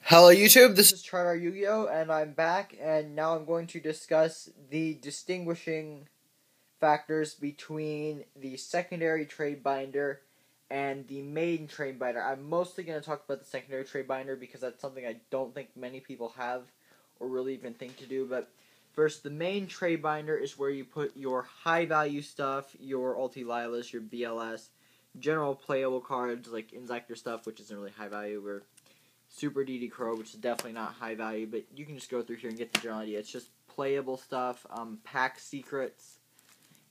Hello YouTube, this is ChardarYuGiOh, and I'm back, and now I'm going to discuss the distinguishing factors between the secondary trade binder and the main trade binder. I'm mostly going to talk about the secondary trade binder because that's something I don't think many people have or really even think to do, but first, the main trade binder is where you put your high-value stuff, your Ulti-Lilas, your BLS, general playable cards like Inzector stuff, which isn't really high value, or Super DD Crow, which is definitely not high value, but you can just go through here and get the general idea. It's just playable stuff, pack secrets,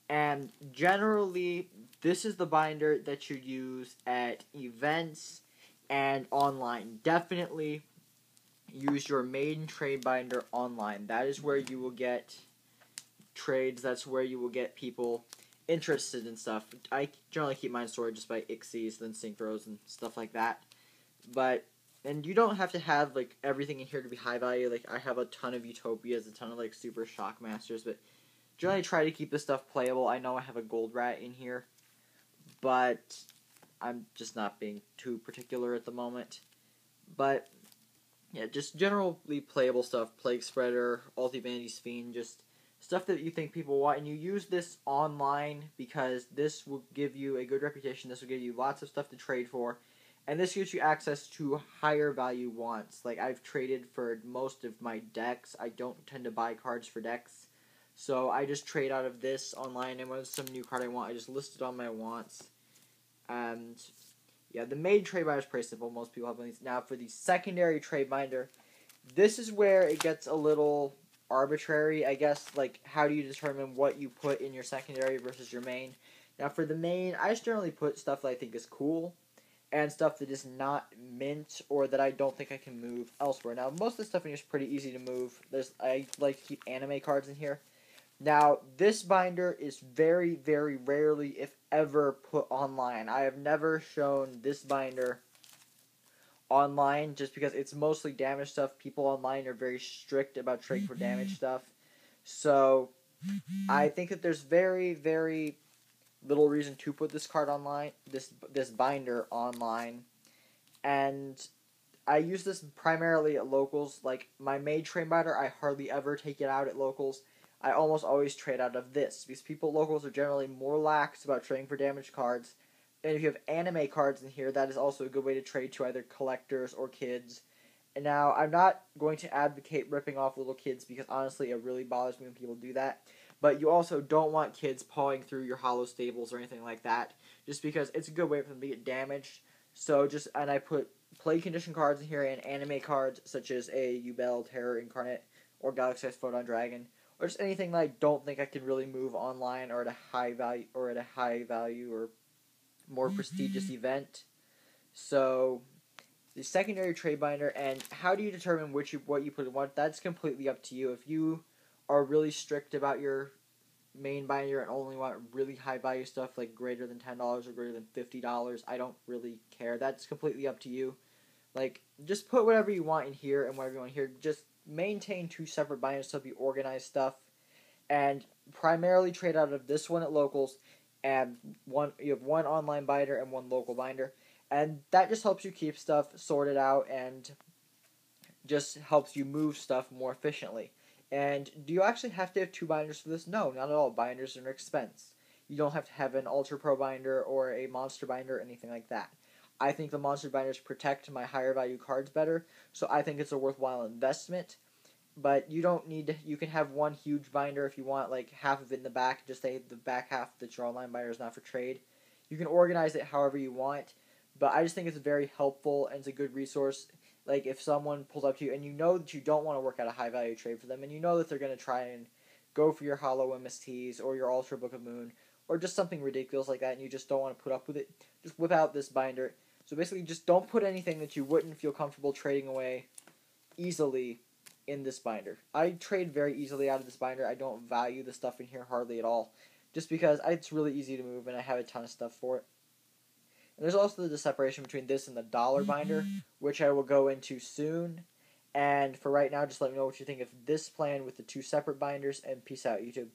and generally, this is the binder that you use at events and online. Definitely use your main trade binder online. That is where you will get trades. That's where you will get people interested in stuff. I generally keep mine sorted just by Ixies, then Synchros, and stuff like that. And you don't have to have, like, everything in here to be high value. Like, I have a ton of Utopias, a ton of, like, Super Shockmasters, but generally try to keep this stuff playable. I know I have a Gold Rat in here, but I'm just not being too particular at the moment. But, yeah, just generally playable stuff. Plague Spreader, Ulti Fiend, just stuff that you think people want. And you use this online because this will give you a good reputation. This will give you lots of stuff to trade for. And this gives you access to higher value wants. Like, I've traded for most of my decks. I don't tend to buy cards for decks. So I just trade out of this online, and when there's some new card I want, I just list it on my wants. And, yeah, the main trade binder is pretty simple. Most people have these. Now, for the secondary trade binder, this is where it gets a little arbitrary, I guess. Like, how do you determine what you put in your secondary versus your main? Now, for the main, I just generally put stuff that I think is cool and stuff that is not mint or that I don't think I can move elsewhere. Now, most of the stuff in here is pretty easy to move. I like to keep anime cards in here. Now, this binder is very, very rarely, if ever, put online. I have never shown this binder online just because it's mostly damage stuff. People online are very strict about trading for damage stuff. So, I think that there's very, very little reason to put this card online, this binder online, and I use this primarily at locals. Like, my main trade binder, I hardly ever take it out at locals. I almost always trade out of this, because people at locals are generally more lax about trading for damage cards, and if you have anime cards in here, that is also a good way to trade to either collectors or kids. And now, I'm not going to advocate ripping off little kids, because honestly, it really bothers me when people do that. But you also don't want kids pawing through your hollow stables or anything like that, just because it's a good way for them to get damaged. And I put play condition cards in here and anime cards such as a Yubel Terror Incarnate or Galaxy Photon Dragon, or just anything that I don't think I can really move online or at a high value or more prestigious event. So the secondary trade binder, and how do you determine what you put in what? That's completely up to you. If you are really strict about your main binder and only want really high value stuff like greater than $10 or greater than $50, I don't really care. That's completely up to you. Like, just put whatever you want in here and whatever you want here. Just maintain two separate binders to help you organize stuff, and primarily trade out of this one at locals, and you have one online binder and one local binder, and that just helps you keep stuff sorted out and just helps you move stuff more efficiently. And do you actually have to have two binders for this? No, not at all. Binders are an expense. You don't have to have an Ultra Pro binder or a Monster binder or anything like that. I think the Monster binders protect my higher value cards better, so I think it's a worthwhile investment. But you don't need to, you can have one huge binder if you want, like half of it in the back, just say the back half that your online binder is not for trade. You can organize it however you want, but I just think it's very helpful and it's a good resource. Like, if someone pulls up to you and you know that you don't want to work out a high value trade for them, and you know that they're going to try and go for your Hollow MSTs or your Ultra Book of Moon or just something ridiculous like that, and you just don't want to put up with it, just whip out this binder. So basically, just don't put anything that you wouldn't feel comfortable trading away easily in this binder. I trade very easily out of this binder. I don't value the stuff in here hardly at all, just because it's really easy to move and I have a ton of stuff for it. And there's also the separation between this and the dollar binder, which I will go into soon. And for right now, just let me know what you think of this plan with the two separate binders, and peace out, YouTube.